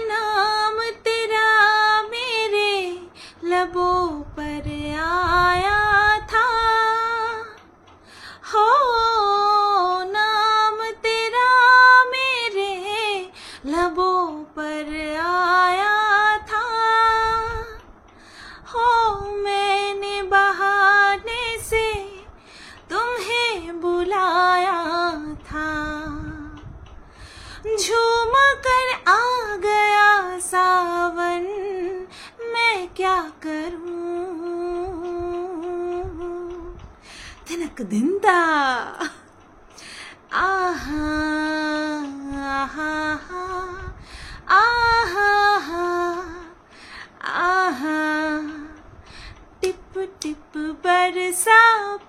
नाम तेरा मेरे लबों पर आया था, हो नाम तेरा मेरे लबों पर आया था, हो मैंने बहाने से तुम्हें बुलाया था, झूम कर आ गया सावन, मैं क्या करूं। तिनक दिंदा आहा आहा आहा आहा, टिप टिप बरसा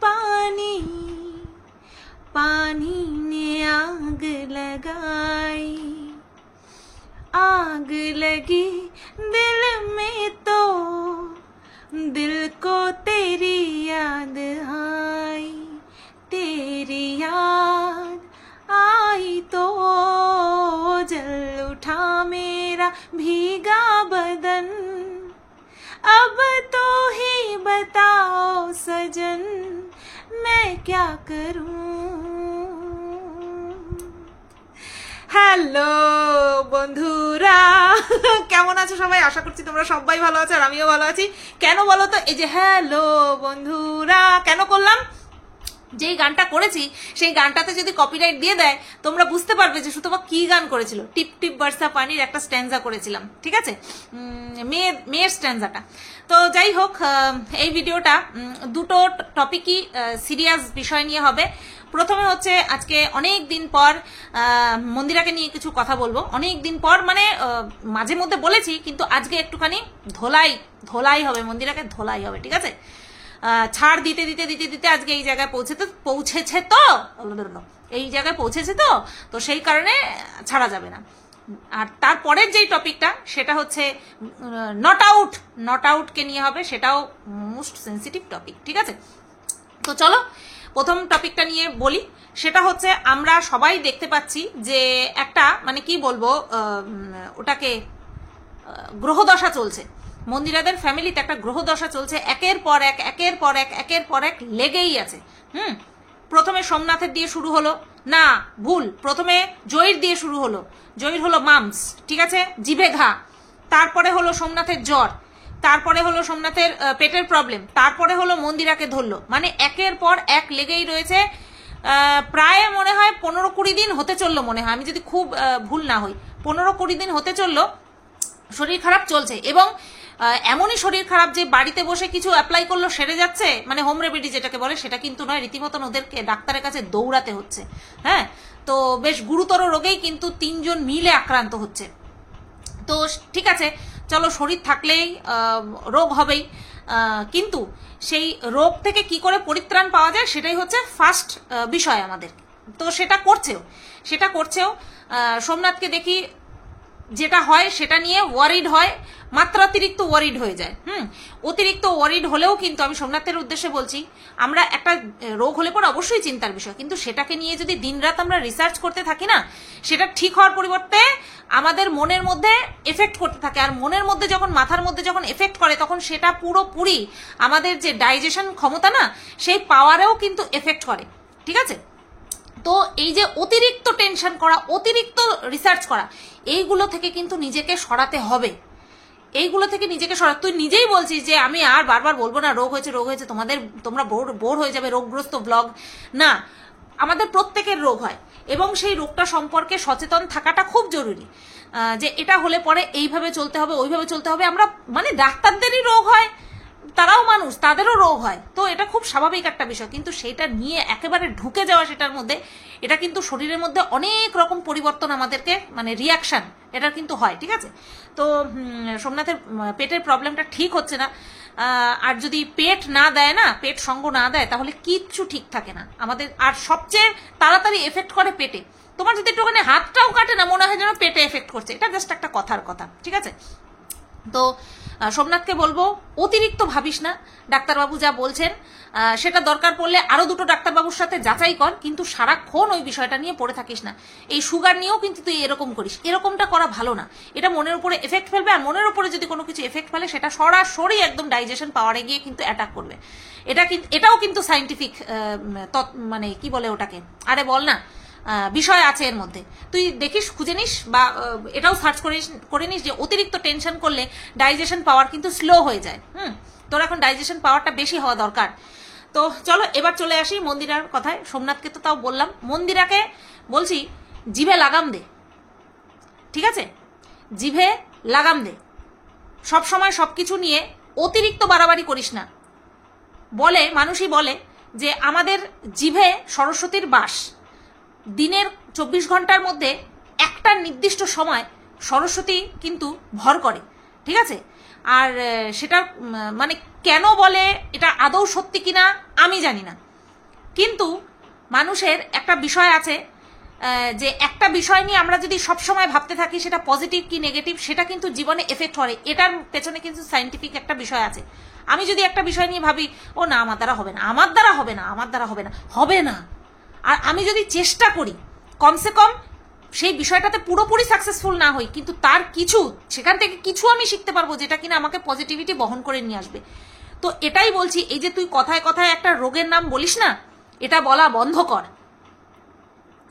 पानी, पानी ने आग लगाई, आग लगी दिल में तो दिल को तेरी याद आई, तेरी याद आई तो जल उठा मेरा भीगा बदन, अब तो ही बताओ सजन, मैं क्या करूं। হ্যালো বন্ধুরা, কেমন আছো সবাই? আশা করছি তোমরা সবাই ভালো আছো আর আমিও ভালো আছি। কেন বলো তো এই যে হ্যালো বন্ধুরা কেন করলাম? যেই গানটা করেছি সেই গানটাতে যদি কপিরাইট দিয়ে দেয় তোমরা বুঝতে পারবে যে সুতপা কি গান করেছিল। টিপ টিপ বর্ষা পানির একটা স্ট্যান্জা করেছিলাম, ঠিক আছে, মেয়ের স্ট্যান্জাটা। তো যাই হোক, এই ভিডিওটা দুটো টপিকই সিরিয়াস বিষয় নিয়ে হবে। প্রথমে হচ্ছে আজকে অনেক দিন পর মন্দিরাকে নিয়ে কিছু কথা বলবো। অনেক দিন পর মানে মাঝে মধ্যে বলেছি, কিন্তু আজকে একটুখানি ধোলাই হবে, মন্দিরাকে ধোলাই হবে, ঠিক আছে। ছাড় দিতে দিতে দিতে দিতে আজকে এই জায়গায় পৌঁছেছে তো এই জায়গায় পৌঁছেছে তো সেই কারণে ছাড়া যাবে না। আর তারপরের যেই টপিকটা সেটা হচ্ছে নট আউটকে নিয়ে হবে, সেটাও মোস্ট সেন্সিটিভ টপিক, ঠিক আছে। তো চলো প্রথম টপিকটা নিয়ে বলি। সেটা হচ্ছে আমরা সবাই দেখতে পাচ্ছি যে একটা মানে কি বলবো, ওটাকে গ্রহদশা চলছে। মন্দিরাদের ফ্যামিলিতে একটা গ্রহদশা চলছে, একের পর এক লেগেই আছে। প্রথমে সোমনাথের দিয়ে শুরু হলো, না ভুল, প্রথমে জয়ীর দিয়ে শুরু হলো। জয়ীর হলো মামস, ঠিক আছে, জিভে ঘা। তারপরে হলো সোমনাথের জ্বর, তারপরে হলো সোমনাথের পেটের প্রবলেম, তারপরে হলো মন্দিরাকে ধরলো। মানে একের পর এক লেগেই রয়েছে। প্রায় মনে হয় 15-20 দিন হতে চললো, মনে হয়, আমি যদি খুব ভুল না হই, 15-20 দিন হতে চললো শরীর খারাপ চলছে। এবং এমনই শরীর খারাপ যে বাড়িতে বসে কিছু অ্যাপ্লাই করলো সেরে যাচ্ছে, মানে হোম রেমেডি যেটাকে বলে, সেটা কিন্তু নয়, রীতিমতন ওদেরকে ডাক্তারের কাছে দৌড়াতে হচ্ছে। হ্যাঁ, তো বেশ গুরুতর রোগেই কিন্তু 3 জন মিলে আক্রান্ত হচ্ছে। তো ঠিক আছে, চলো, শরীর থাকলেই রোগ হবেই, কিন্তু সেই রোগ থেকে কি করে পরিত্রাণ পাওয়া যায় সেটাই হচ্ছে ফার্স্ট বিষয় আমাদের। তো সেটা করছেও। সোমনাথকে দেখি যেটা হয় সেটা নিয়ে ওয়ারিড হয়, মাত্রাতিরিক্ত ওয়ারিড হয়ে যায়। অতিরিক্ত ওয়ারিড হলেও কিন্তু আমি সোমনাথের উদ্দেশ্যে বলছি, আমরা একটা রোগ হলে পর অবশ্যই চিন্তার বিষয়, কিন্তু সেটাকে নিয়ে যদি দিনরাত আমরা রিসার্চ করতে থাকি না, সেটা ঠিক হওয়ার পরিবর্তে আমাদের মনের মধ্যে এফেক্ট করতে থাকে। আর মনের মধ্যে যখন, মাথার মধ্যে যখন এফেক্ট করে, তখন সেটা পুরোপুরি আমাদের যে ডাইজেশন ক্ষমতা না, সেই পাওয়ারেও কিন্তু এফেক্ট করে, ঠিক আছে। তো এই যে অতিরিক্ত টেনশন করা, অতিরিক্ত রিসার্চ করা, এইগুলো থেকে কিন্তু নিজেকে সরাতে হবে। তুই নিজেই বলছিস যে আমি আর বারবার বলবো না রোগ হয়েছে, তোমরা বোর হয়ে যাবে, রোগগ্রস্ত ব্লগ না। আমাদের প্রত্যেকের রোগ হয় এবং সেই রোগটা সম্পর্কে সচেতন থাকাটা খুব জরুরি, যে এটা হলে পরে এইভাবে চলতে হবে, ওইভাবে চলতে হবে। আমরা মানে ডাক্তারদেরই রোগ হয়, তারাও মানুষ, তাদেরও রোগ হয়, তো এটা খুব স্বাভাবিক একটা বিষয়। কিন্তু সেটা নিয়ে একেবারে ঢুকে যাওয়া সেটার মধ্যে, এটা কিন্তু শরীরের মধ্যে অনেক রকম পরিবর্তন আমাদেরকে, মানে রিয়াকশন এটা কিন্তু হয়, ঠিক আছে। তো সোমনাথের পেটের প্রবলেমটা ঠিক হচ্ছে না, আর যদি পেট না দেয় না, পেট সঙ্গ না দেয়, তাহলে কিচ্ছু ঠিক থাকে না আমাদের। আর সবচেয়ে তাড়াতাড়ি এফেক্ট করে পেটে। তোমার যদি একটুখানি হাতটাও কাটে না, মনে হয় যেন পেটে এফেক্ট করছে। এটা জাস্ট একটা কথার কথা, ঠিক আছে। তো সোমনাথকে বলবো অতিরিক্ত ভাবিস না, ডাক্তারবাবু যা বলছেন সেটা দরকার পড়লে আরো দুটো ডাক্তারবাবুর সাথে যাচাই কর, কিন্তু সারাক্ষণ ওই বিষয়টা নিয়ে পড়ে থাকিস না। এই সুগার নিয়েও কিন্তু তুই এরকম করিস, এরকমটা করা ভালো না। এটা মনের উপরে এফেক্ট ফেলবে, আর মনের উপরে যদি কোনো কিছু এফেক্ট ফেলে সেটা সরাসরি একদম ডাইজেশন পাওয়ারে গিয়ে কিন্তু অ্যাটাক করবে। এটাও কিন্তু সাইন্টিফিক মানে কি বলে ওটাকে, আরে বল না, বিষয় আছে এর মধ্যে। তুই দেখিস, খুঁজে নিস, বা এটাও সার্চ করে নিস যে অতিরিক্ত টেনশন করলে ডাইজেশন পাওয়ার কিন্তু স্লো হয়ে যায়। তোর এখন ডাইজেশন পাওয়ারটা বেশি হওয়া দরকার। তো চলো এবার চলে আসি মন্দিরার কথায়। সোমনাথকে তো তাও বললাম, মন্দিরাকে বলছি জিভে লাগাম দে, ঠিক আছে? জিভে লাগাম দে, সব সময় সবকিছু নিয়ে অতিরিক্ত বাড়াবাড়ি করিস না। মানুষই বলে যে আমাদের জিভে সরস্বতীর বাস, দিনের 24 ঘন্টার মধ্যে একটা নির্দিষ্ট সময় সরস্বতী কিন্তু ভর করে, ঠিক আছে? আর সেটা মানে কেন বলে, এটা আদৌ সত্যি কিনা আমি জানি না, কিন্তু মানুষের একটা বিষয় আছে যে একটা বিষয় নিয়ে আমরা যদি সবসময় ভাবতে থাকি সেটা পজিটিভ কি নেগেটিভ, সেটা কিন্তু জীবনে এফেক্ট করে। এটার পেছনে কিন্তু সাইন্টিফিক একটা বিষয় আছে। আমি যদি একটা বিষয় নিয়ে ভাবি ও না আমার দ্বারা হবে না, আমার দ্বারা হবে না, আমার দ্বারা হবে না, হবে না, আর আমি যদি চেষ্টা করি কমসে কম সেই বিষয়টাতে পুরোপুরি সাকসেসফুল না হই, কিন্তু তার সেখান থেকে কিছু আমি শিখতে পারবো যেটা কিনা আমাকে পজিটিভিটি বহন করে নিয়ে আসবে। তো এটাই বলছি, এই যে তুই কথায় কথায় একটা রোগের নাম বলিস না, এটা বলা বন্ধ কর।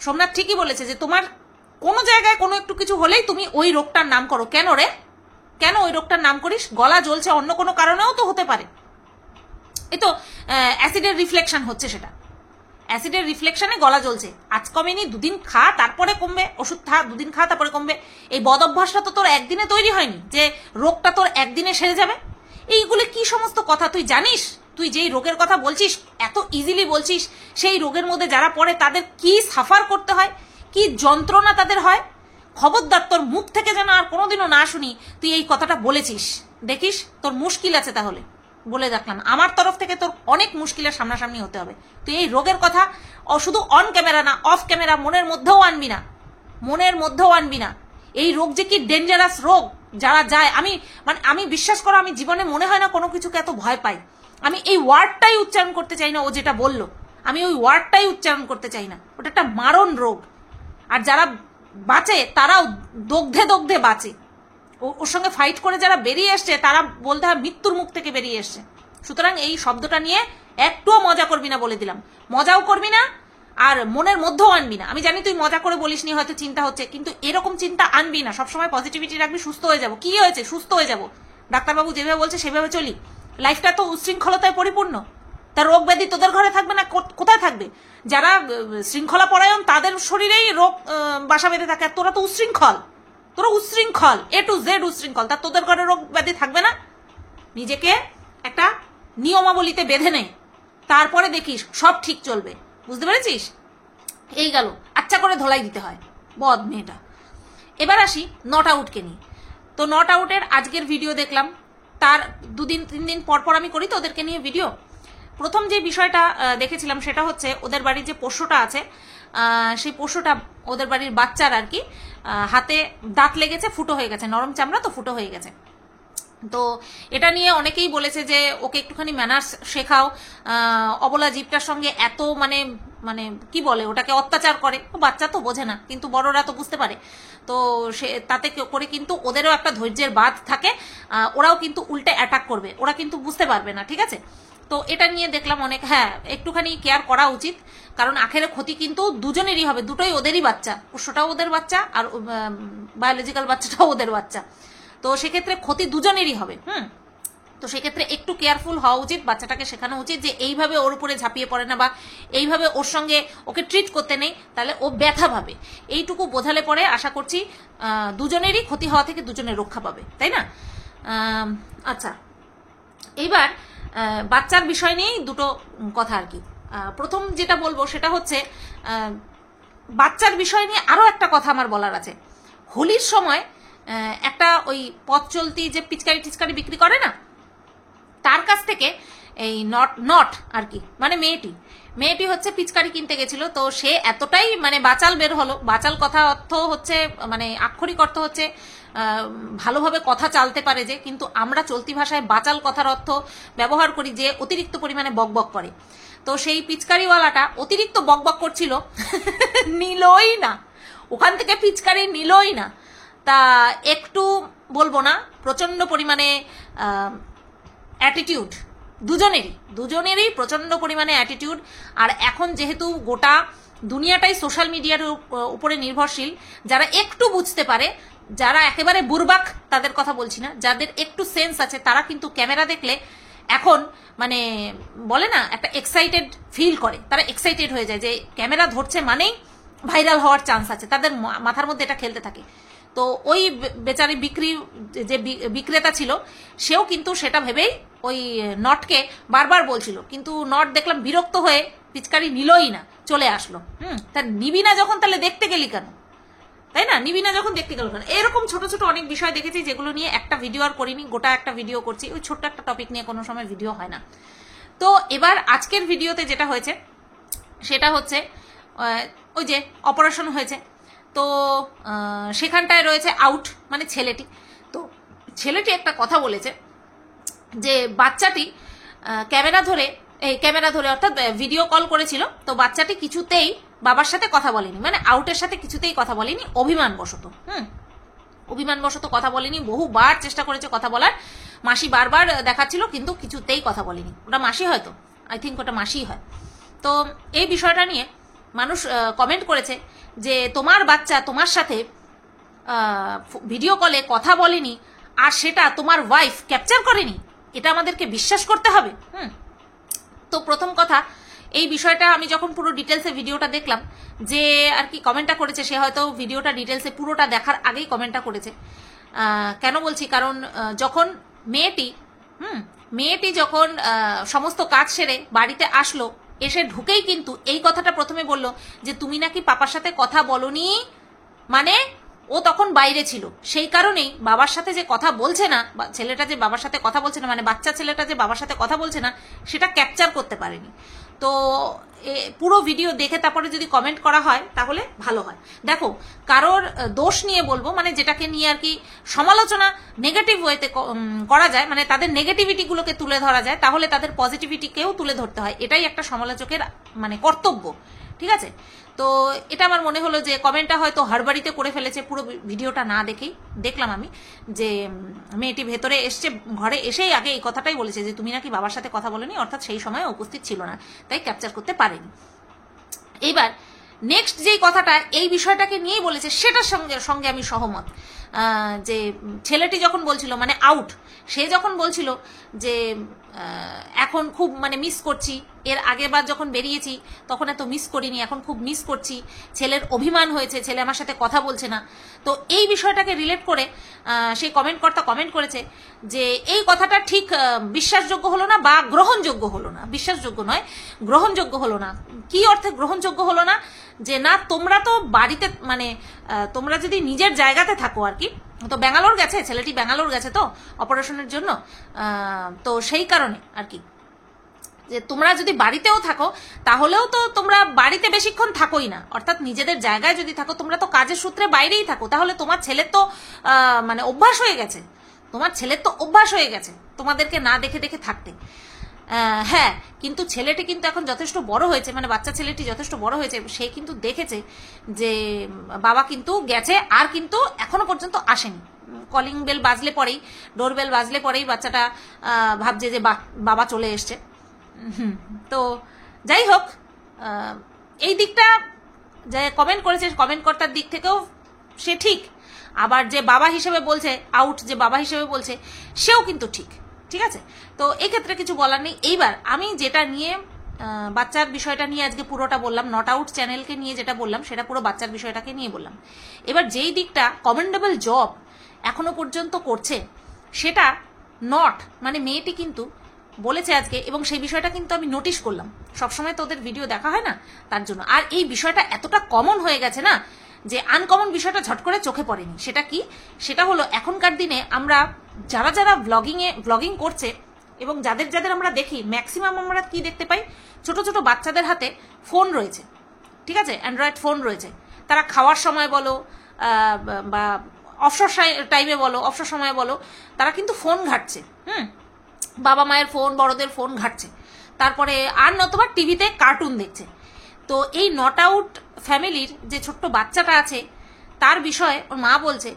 সোমনাথ ঠিকই বলেছে যে তোমার কোনো জায়গায় কোনো একটু কিছু হলেই তুমি ওই রোগটার নাম করো। কেন রে, কেন ওই রোগটার নাম করিস? গলা জ্বলছে, অন্য কোনো কারণেও তো হতে পারে। এই তো অ্যাসিডের রিফ্লেকশন হচ্ছে, সেটা অ্যাসিডের রিফ্লেকশনে গলা জ্বলছে, আজ কমেনি, দুদিন খা তারপরে কমবে, ওষুধ খা, দুদিন খা তারপরে কমবে। এই বদ অভ্যাসটা তো তোর একদিনে তৈরি হয়নি যে রোগটা তোর একদিনে সেরে যাবে। এইগুলো কি সমস্ত কথা তুই জানিস? তুই যেই রোগের কথা বলছিস, এত ইজিলি বলছিস, সেই রোগের মধ্যে যারা পড়ে তাদের কি সাফার করতে হয়, কি যন্ত্রণা তাদের হয়। খবরদার তোর মুখ থেকে যেন আর কোনোদিনও না শুনি তুই এই কথাটা বলেছিস। দেখিস তোর মুশকিল আছে, তাহলে বলে রাখলাম আমার তরফ থেকে তোর অনেক মুশকিলের সামনাসামনি হতে হবে। তুই এই রোগের কথা শুধু অন ক্যামেরা না, অফ ক্যামেরা মনের মধ্যেও আনবি না, মনের মধ্যেও আনবি না। এই রোগ যে কি ডেঞ্জারাস রোগ, যারা যায়, আমি বিশ্বাস করো, আমি জীবনে মনে হয় না কোনো কিছুকে এত ভয় পাই। আমি এই ওয়ার্ডটাই উচ্চারণ করতে চাই না, ও যেটা বললো আমি ওই ওয়ার্ডটাই উচ্চারণ করতে চাই না। ওটা একটা মারণ রোগ, আর যারা বাঁচে তারাও দগ্ধে দগ্ধে বাঁচে। ওর সঙ্গে ফাইট করে যারা বেরিয়ে এসছে তারা বলতে হয় মৃত্যুর মুখ থেকে বেরিয়ে এসছে। সুতরাং এই শব্দটা নিয়ে একটুও মজা করবি না, বলে দিলাম। মজাও করবি না, আর মনের মধ্যেও আনবি না। আমি জানি তুই মজা করে বলিসনি, হয়তো চিন্তা হচ্ছে, কিন্তু এরকম চিন্তা আনবি না। সবসময় পজিটিভিটি রাখবি, সুস্থ হয়ে যাবো। কি হয়েছে? সুস্থ হয়ে যাবো। ডাক্তারবাবু যেভাবে বলছে সেভাবে চলি। লাইফটা তো উচ্ছৃঙ্খলতায় পরিপূর্ণ, তার রোগ ব্যাধি তোদের ঘরে থাকবে না, কোথায় থাকবে? যারা শৃঙ্খলা পরায়ণ তাদের শরীরেই রোগ বাসা বেঁধে থাকে, আর তোরা তো উচ্ছৃঙ্খল, তোরা উচ্ছৃঙ্খল, এ টু জেড উচ্ছৃঙ্খল, তা তোদের ঘরে রোগ ব্যাধি থাকবে না? নিজেকে একটা নিয়মাবলিতে বেঁধে নে, তারপরে দেখিস সব ঠিক চলবে। বুঝতে পেরেছিস? এই গেল, আচ্ছা করে ধোলাই দিতে হয়, বদ মেয়েটা। এবার আসি নট আউটকে নিয়ে। তো নট আউটের আজকের ভিডিও দেখলাম, তার 2-3 দিন পর পর আমি করি তো ওদেরকে নিয়ে ভিডিও। প্রথম যে বিষয়টা দেখেছিলাম সেটা হচ্ছে ওদের বাড়ির যে পোষ্যটা আছে, সেই পোষ্যটা ওদের বাড়ির বাচ্চার আর কি হাতে দাঁত লেগেছে, ফুটো হয়ে গেছে, নরম চামড়া তো ফুটো হয়ে গেছে। তো এটা নিয়ে অনেকেই বলেছে যে ওকে একটুখানি ম্যানার্স শেখাও, অবলা জীবটার সঙ্গে এত মানে মানে কি বলে ওটাকে অত্যাচার করে। বাচ্চা তো বোঝে না, কিন্তু বড়রা তো বুঝতে পারে। তো সে তাতে করে কিন্তু ওদেরও একটা ধৈর্যের বাঁধ থাকে, ওরাও কিন্তু উল্টে অ্যাটাক করবে, ওরা কিন্তু বুঝতে পারবে না, ঠিক আছে? তো এটা নিয়ে দেখলাম অনেক, হ্যাঁ একটুখানি কেয়ার করা উচিত, কারণ আখেরে ক্ষতি কিন্তু দুজনেরই হবে, দুটোই ওদেরই বাচ্চা, পোষ্যটাও ওদের বাচ্চা আর বায়োলজিক্যাল বাচ্চাটাও ওদের বাচ্চা। তো সেক্ষেত্রে ক্ষতি দুজনেরই হবে। তো সেক্ষেত্রে একটু কেয়ারফুল হওয়া উচিত, বাচ্চাটাকে শেখানো উচিত যে এইভাবে ওর উপরে ঝাঁপিয়ে পড়ে না, বা এইভাবে ওর সঙ্গে ওকে ট্রিট করতে নেই, তাহলে ও ব্যথা পাবে। এইটুকু বোঝালে পরে আশা করছি দুজনেরই ক্ষতি হওয়া থেকে দুজনের রক্ষা পাবে, তাই না? আচ্ছা, এইবার বাচ্চার বিষয় নিয়েই দুটো কথা আর কি। প্রথম যেটা বলবো সেটা হচ্ছে বাচ্চার বিষয় নিয়ে আরো একটা কথা আমার বলার আছে। হোলির সময় একটা ওই পথ চলতি যে পিচকারি টিচকারি বিক্রি করে না, তার কাছ থেকে এই নট আর কি, মানে মেয়েটি হচ্ছে পিচকারি কিনতে গেছিল, তো সে এতটাই মানে বাচাল বের হলো। বাচাল কথা অর্থ হচ্ছে মানে আক্ষরিক অর্থ হচ্ছে ভালোভাবে কথা চালতে পারে যে, কিন্তু আমরা চলতি ভাষায় বাচাল কথার অর্থ ব্যবহার করি যে অতিরিক্ত পরিমাণে বকবক করে। তো সেই পিচকারিওয়ালাটা অতিরিক্ত বকবক করছিল, নিলই না ওখান থেকে পিচকারি, নিলই না। তা একটু বলবো না, প্রচন্ড পরিমাণে অ্যাটিটিউড, দুজনেরই প্রচন্ড পরিমাণে অ্যাটিটিউড। আর এখন যেহেতু গোটা দুনিয়াটাই সোশ্যাল মিডিয়ার উপরে নির্ভরশীল, যারা একটু বুঝতে পারে, যারা একেবারে বুরবাক তাদের কথা বলছি না, যাদের একটু সেন্স আছে, তারা কিন্তু ক্যামেরা দেখলে এখন মানে বলে না একটা এক্সাইটেড ফিল করে, তারা এক্সাইটেড হয়ে যায় যে ক্যামেরা ধরছে মানেই ভাইরাল হওয়ার চান্স আছে, তাদের মাথার মধ্যে এটা খেলতে থাকে। তো ওই বেচারি যে বিক্রেতা ছিল, সেও কিন্তু সেটা ভেবেই ওই নটকে বারবার বলছিল, কিন্তু নট দেখলাম বিরক্ত হয়ে পিচকারি নিলই না, চলে আসলো। তা নিবি না যখন তাহলে দেখতে গেলি কেন, তাই না? নিবি না যখন দেখতে গেল কেন? এরকম ছোট ছোট অনেক বিষয় দেখেছি যেগুলো নিয়ে একটা ভিডিও আর করিনি, গোটা একটা ভিডিও করছি। ওই ছোট্ট একটা টপিক নিয়ে কোনো সময় ভিডিও হয় না। তো এবার আজকের ভিডিওতে যেটা হয়েছে সেটা হচ্ছে ওই যে অপারেশন হয়েছে, তো সেখানটায় রয়েছে আউট মানে ছেলেটি। তো ছেলেটি একটা কথা বলেছে যে বাচ্চাটি ক্যামেরা ধরে অর্থাৎ ভিডিও কল করেছিল, তো বাচ্চাটি কিছুতেই বাবার সাথে কথা বলেনি, মানে আউটের সাথে কিছুতেই কথা বলেনি, অভিমানবশত কথা বলেনি। বহুবার চেষ্টা করেছে কথা বলার, মাসি বারবার দেখাচ্ছিল, কিন্তু কিছুতেই কথা বলেনি। ওটা মাসি হয়তো, আই থিঙ্ক ওটা মাসিই হয়। তো এই বিষয়টা নিয়ে মানুষ কমেন্ট করেছে যে তোমার বাচ্চা তোমার সাথে ভিডিও কলে কথা বলেনি, আর সেটা তোমার ওয়াইফ ক্যাপচার করেনি, এটা আমাদেরকে বিশ্বাস করতে হবে। তো প্রথম কথা, এই বিষয়টা আমি যখন পুরো ডিটেলসে ভিডিওটা দেখলাম, যে আর কি কমেন্টটা করেছে, সে হয়তো ভিডিওটা ডিটেলসে পুরোটা দেখার আগেই কমেন্টটা করেছে। কেন বলছি, কারণ যখন মেয়েটি যখন সমস্ত কাজ সেরে বাড়িতে আসলো, এসে ঢুকেই কিন্তু এই কথাটা প্রথমে বলল যে তুমি নাকি পাপার সাথে কথা বলনি, মানে ও তখন বাইরে ছিল, সেই কারণেই বাবার সাথে যে কথা বলছে না, ছেলেটা যে বাবার সাথে কথা বলছে না, মানে বাচ্চা ছেলেটা যে বাবার সাথে কথা বলছে না, সেটা ক্যাপচার করতে পারেনি। তো পুরো ভিডিও দেখে তারপরে যদি কমেন্ট করা হয় তাহলে ভালো হয়। দেখো, কারোর দোষ নিয়ে বলবো, মানে যেটাকে নিয়ে আর কি সমালোচনা নেগেটিভ ওয়েতে করা যায়, মানে তাদের নেগেটিভিটিগুলোকে তুলে ধরা যায়, তাহলে তাদের পজিটিভিটিকেও তুলে ধরতে হয়, এটাই একটা সমালোচকের মানে কর্তব্য, ঠিক আছে? তো এটা আমার মনে হলো যে কমেন্টটা হয়তো হাড়বাড়িতে করে ফেলেছে, পুরো ভিডিওটা না দেখেই দেখলাম আমি যে মেয়েটি ভেতরে এসছে, ঘরে এসেই আগে এই কথাটাই বলেছে যে তুমি নাকি বাবার সাথে কথা বলেনি, অর্থাৎ সেই সময় উপস্থিত ছিল না, তাই ক্যাপচার করতে পারেনি। এইবার নেক্সট যেই কথাটা এই বিষয়টাকে নিয়েই বলেছে, সেটার সঙ্গে আমি সহমত। যে ছেলেটি যখন বলছিল, মানে আউট, সে যখন বলছিল যে এখন খুব মানে মিস করছি, এর আগেরবার যখন বেরিয়েছি তখন এত মিস করিনি, এখন খুব মিস করছি, ছেলের অভিমান হয়েছে, ছেলে আমার সাথে কথা বলছে না। তো এই বিষয়টাকে রিলেট করে সেই কমেন্টকর্তা কমেন্ট করেছে যে এই কথাটা ঠিক বিশ্বাসযোগ্য হলো না বা গ্রহণযোগ্য হলো না, বিশ্বাসযোগ্য নয়, গ্রহণযোগ্য হলো না। কি অর্থে গ্রহণযোগ্য হলো না? যে না, তোমরা তো বাড়িতে মানে তোমরা যদি নিজের জায়গাতে থাকো আর কি, তো ব্যাঙ্গালোর গেছে, ছেলেটি ব্যাঙ্গালোর গেছে তো অপারেশনের জন্য, তো সেই কারণে আর কি, যে তোমরা যদি বাড়িতেও থাকো তাহলেও তো তোমরা বাড়িতে বেশিক্ষণ থাকোই না, অর্থাৎ নিজেদের জায়গায় যদি থাকো, তোমরা তো কাজের সূত্রে বাইরেই থাকো, তাহলে তোমার ছেলের তো মানে অভ্যাস হয়ে গেছে, তোমাদেরকে না দেখে দেখে থাকতে। হ্যাঁ, কিন্তু ছেলেটি কিন্তু এখন যথেষ্ট বড় হয়েছে, মানে বাচ্চা ছেলেটি যথেষ্ট বড় হয়েছে, সে কিন্তু দেখেছে যে বাবা কিন্তু গেছে, আর কিন্তু এখনো পর্যন্ত আসেনি। কলিং বেল বাজলে পরেই, ডোর বেল বাজলে পরেই বাচ্চাটা ভাবছে যে বাবা চলে এসছে। তো যাই হোক, এই দিকটা যে কমেন্ট করেছে, কমেন্টকর্তার দিক থেকেও সে ঠিক, আবার যে বাবা হিসেবে বলছে, আউট যে বাবা হিসেবে বলছে, সেও কিন্তু ঠিক আছে। তো এক্ষেত্রে কিছু বলার নেই। এইবার আমি যেটা নিয়ে বাচ্চার বিষয়টা নিয়ে আজকে পুরোটা বললাম, নট আউট চ্যানেলকে নিয়ে যেটা বললাম সেটা পুরো বাচ্চার বিষয়টাকে নিয়ে বললাম। এবার যেই দিকটা কমেন্ডেবল জব এখনো পর্যন্ত করছে, সেটা নট মানে মেয়েটি কিন্তু বলেছে আজকে, এবং সেই বিষয়টা কিন্তু আমি নোটিশ করলাম, সবসময় তোদের ভিডিও দেখা হয় না তার জন্য। আর এই বিষয়টা এতটা কমন হয়ে গেছে না, যে আনকমন বিষয়টা ঝট করে চোখে পড়েনি। সেটা কি? সেটা হলো এখনকার দিনে আমরা যারা ব্লগিং করছে এবং যাদের যাদের আমরা দেখি ম্যাক্সিমাম আমরা কি দেখতে পাই, ছোট ছোট বাচ্চাদের হাতে ফোন রয়েছে, ঠিক আছে, অ্যান্ড্রয়েড ফোন রয়েছে। তারা খাওয়ার সময় বলো বা অবসর টাইমে বলো, অবসর সময়ে বলো, তারা কিন্তু ফোন ঘাটছে। বাবা মায়ের ফোন, বড়দের ফোন ঘাটছে, তারপরে আর নতুবা টিভিতে কার্টুন দেখছে। তো এই নট আউট ফ্যামিলির যে ছোট্ট বাচ্চাটা আছে তার বিষয়ে ওর মা বলছে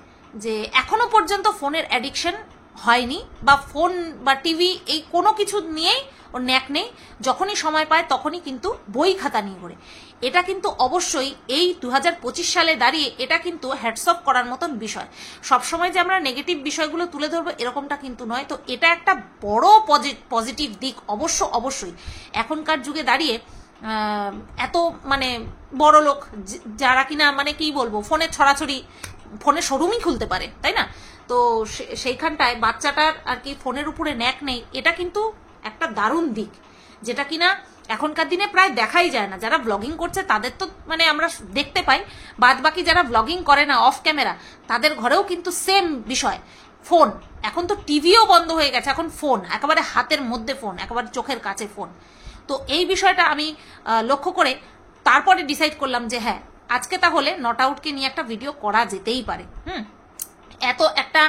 যে এখনো পর্যন্ত ফোনের অ্যাডিকশন হয়নি, বা ফোন বা টিভি এই কোনো কিছু নিয়েই ওর ন্যাক নেই। যখনই সময় পায় তখনই কিন্তু বই খাতা নিয়ে ঘোরে। এটা কিন্তু অবশ্যই এই 2025 সালে দাঁড়িয়ে এটা কিন্তু হ্যাটস অফ করার মতন বিষয়। সবসময় যে আমরা নেগেটিভ বিষয়গুলো তুলে ধরবো এরকমটা কিন্তু নয়। তো এটা একটা বড় পজিটিভ দিক অবশ্যই। এখনকার যুগে দাঁড়িয়ে এত মানে বড় লোক যারা কিনা মানে কি বলবো ফোনের ছড়াছড়ি, ফোনের শোরুমই খুলতে পারে, তাই না? তো সেইখানটায় বাচ্চাটার আর কি ফোনের উপরে ন্যাক নেই, এটা কিন্তু একটা দারুণ দিক, যেটা কিনা এখনকার দিনে প্রায় দেখাই যায় না। যারা ব্লগিং করছে তাদের তো মানে আমরা দেখতে পাই, বাদ বাকি যারা ব্লগিং করে না অফ ক্যামেরা তাদের ঘরেও কিন্তু সেম বিষয়, ফোন। এখন তো টিভিও বন্ধ হয়ে গেছে, এখন ফোন, একেবারে হাতের মধ্যে ফোন, একেবারে চোখের কাছে ফোন। তো এই বিষয়টা আমি লক্ষ্য করে তারপরে ডিসাইড করলাম যে হ্যাঁ, আজকে তাহলে নট আউটকে নিয়ে একটা ভিডিও করা যেতেই পারে। এত একটা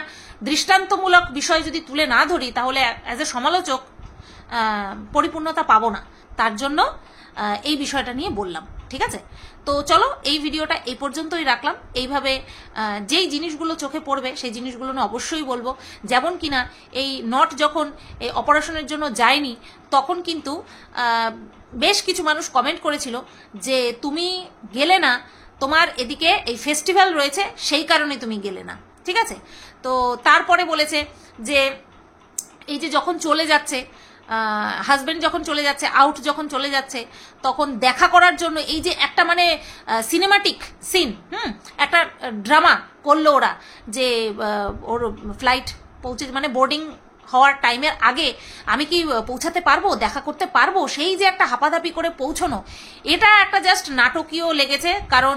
দৃষ্টান্তমূলক বিষয় যদি তুলে না ধরি তাহলে অ্যাজ এ সমালোচক পরিপূর্ণতা পাবো না। তার জন্য এই বিষয়টা নিয়ে বললাম, ঠিক আছে? তো চলো এই ভিডিওটা এই পর্যন্তই রাখলাম। এইভাবে যেই জিনিসগুলো চোখে পড়বে সেই জিনিসগুলো না অবশ্যই বলবো। যেমন কিনা এই নট যখন এই অপারেশনের জন্য যায়নি তখন কিন্তু বেশ কিছু মানুষ কমেন্ট করেছিল যে তুমি গেলে না, তোমার এদিকে এই ফেস্টিভ্যাল রয়েছে সেই কারণে তুমি গেলে না, ঠিক আছে? তো তারপরে বলেছে যে এই যে যখন চলে যাচ্ছে হাজবেন্ড, যখন চলে যাচ্ছে আউট, যখন চলে যাচ্ছে তখন দেখা করার জন্য এই যে একটা মানে সিনেমাটিক সিন, একটা ড্রামা করলো ওরা, যে ওর ফ্লাইট পৌঁছে মানে বোর্ডিং হওয়ার টাইমের আগে আমি কি পৌঁছাতে পারবো, দেখা করতে পারবো, সেই যে একটা হাঁপাধাপি করে পৌঁছানো, এটা একটা জাস্ট নাটকীয় লেগেছে। কারণ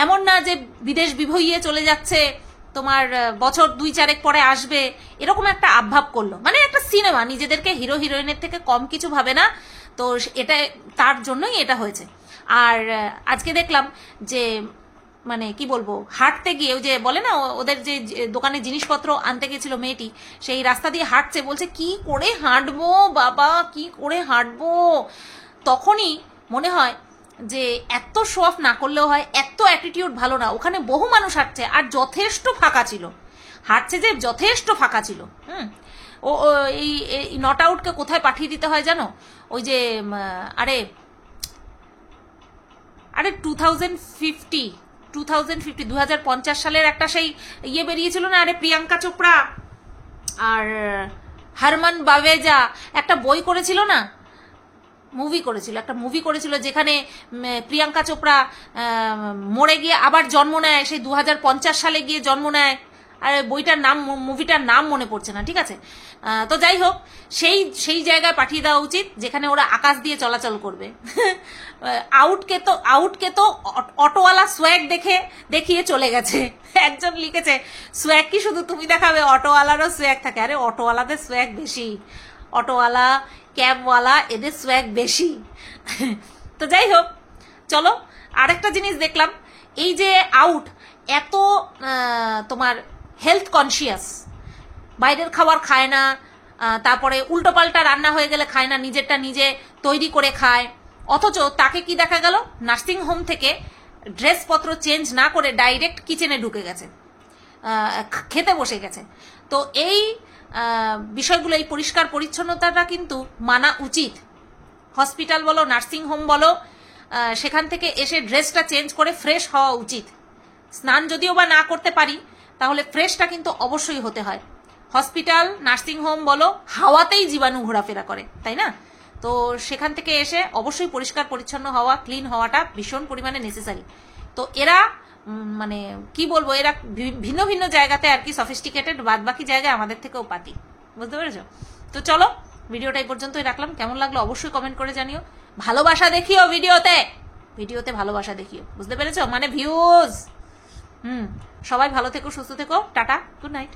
এমন না যে বিদেশ বিভইয়ে চলে যাচ্ছে, তোমার বছর 2-4 পরে আসবে, এরকম একটা আবভাব করলো। মানে একটা সিনেমা, নিজেদেরকে হিরো হিরোইনের থেকে কম কিছু ভাবে না। তো এটা তার জন্যই এটা হয়েছে। আর আজকে দেখলাম যে মানে কি বলবো, হাঁটতে গিয়ে ওই যে বলে না ওদের যে দোকানে জিনিসপত্র আনতে গেছিল মেয়েটি, সেই রাস্তা দিয়ে হাঁটছে, বলছে কি করে হাঁটবো বাবা, কি করে হাঁটবো। তখনই মনে হয় যে এত শো অফ না করলেও হয়, এত অ্যাটিটিউড ভালো না। ওখানে বহু মানুষ হাঁটছে আর যথেষ্ট ফাঁকা ছিল, হাঁটছে যে যথেষ্ট ফাঁকা ছিল। ও এই নট আউটকে কোথায় পাঠিয়ে দিতে হয় জানো? ওই যে আরে 2050 সালের একটা সেই ইয়ে বেরিয়েছিল না, আরে প্রিয়াঙ্কা চোপড়া আর হারমান বাভেজা একটা বই করেছিল না, একটা মুভি করেছিল যেখানে প্রিয়াঙ্কা চোপড়া মরে গিয়ে আবার জন্ম নেয়, সেই 2050 সালে গিয়ে জন্ম নেয়। আর বইটার নাম, মুভিটার নাম মনে পড়ছে না, ঠিক আছে? তো যাই হোক, সেই জায়গায় পাঠিয়ে দেওয়া উচিত যেখানে ওরা আকাশ দিয়ে চলাচল করবে। আউটকে তো অটোওয়ালা সোয়াগ দেখিয়ে চলে গেছে। একজন লিখেছে সোয়াগ কি শুধু তুমি দেখাবে, অটোওয়ালারও সোয়াগ থাকে। আরে অটোওয়ালাদের সোয়াগ বেশি, অটোওয়ালা ক্যাবওয়ালা এদের সোয়াগ বেশি। তো যাই হোক, চলো আরেকটা জিনিস দেখলাম, এই যে আউট এত তোমার হেলথ কনসিয়াস, বাইরের খাবার খায় না, তারপরে উল্টোপাল্টা রান্না হয়ে গেলে খায় না, নিজেরটা নিজে তৈরি করে খায়। অথচ তাকে কি দেখা গেল, নার্সিং হোম থেকে ড্রেসপত্র চেঞ্জ না করে ডাইরেক্ট কিচেনে ঢুকে গেছে, খেতে বসে গেছে। তো এই বিষয়গুলো, এই পরিষ্কার পরিচ্ছন্নতাটা কিন্তু মানা উচিত। হসপিটাল বলো, নার্সিং হোম বলো, সেখান থেকে এসে ড্রেসটা চেঞ্জ করে ফ্রেশ হওয়া উচিত। স্নান যদিও বা না করতে পারি তাহলে ফ্রেশটা কিন্তু অবশ্যই হতে হয়। হসপিটাল, নার্সিং হোম বলো, হাওয়াতেই জীবাণু ঘোরাফেরা করে, তাই না? তো সেখান থেকে এসে অবশ্যই পরিষ্কার পরিচ্ছন্ন হওয়া, ক্লিন হওয়াটা ভীষণ পরিমাণে নেসেসারি। তো এরা মানে কি বলবো, এরা ভিন্ন ভিন্ন জায়গাতে আর কি সফিস্টিকেটেড, বাদ বাকি জায়গায় আমাদের থেকেও পাতি, বুঝতে পেরেছো? তো চলো ভিডিওটা এই পর্যন্তই রাখলাম। কেমন লাগলো অবশ্যই কমেন্ট করে জানিও। ভালোবাসা দেখিও ভিডিওতে ভালোবাসা দেখিও, বুঝতে পেরেছো? মানে ভিউজ। সবাই ভালো থেকো, সুস্থ থেকো, টাটা, গুড নাইট।